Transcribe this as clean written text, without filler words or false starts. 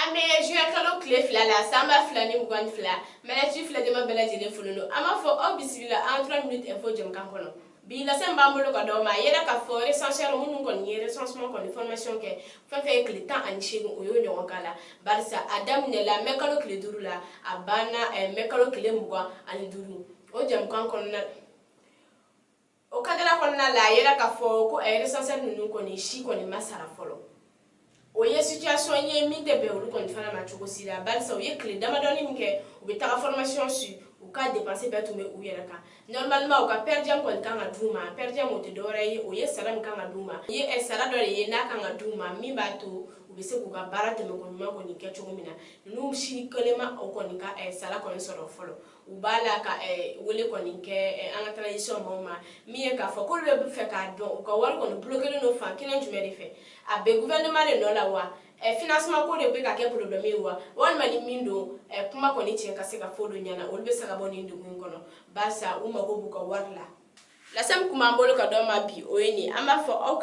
ame je kalo kle fla la samba fla ni mugwan fla mala ci fla de ma bela jele fuluno ama fo obisila en 3 minutes info jëm kan kono bi la samba mbolo ko do ma yera ka fo essentiel mun ko ni recensement ko information ke fa fe kle temps an chegu o yo nyon kala barsa adam ne la me kalo kle duru la abana me kalo kle mugwa an duru o jëm kan kono na o kadala kono na la yera ka fo ko essentiel nun ko ni shi ko ni masara folo oye situation ye mi de be olu kon fana ma choko sila balsa oye clé damadoni mke ubeta formation su ou ka dépenser betu me ou yera ka normalement ou ka perdre kon kan aduma perdre mo te dore ye oye salam kan aduma ye e sala dore ye na kan aduma mi bato ubese ku ka barate me kon ma kon ke choko mina nu shiri kolema o kon ka e sala kon soro folo ubala ka wole kon ke en tradition mama mi e ka fo ko le fe ka don ko war kon bloquer no fa kinan jumere fe abe gouvernement de no la wa financement ko de be ka ke problème wa won mani mindo kuma ko ni chen ka se ka fodo nyana ol be saka boni ndugun kono basa uma go buka warla la sam kuma mbolo ka do ma bi oyeni ama fo o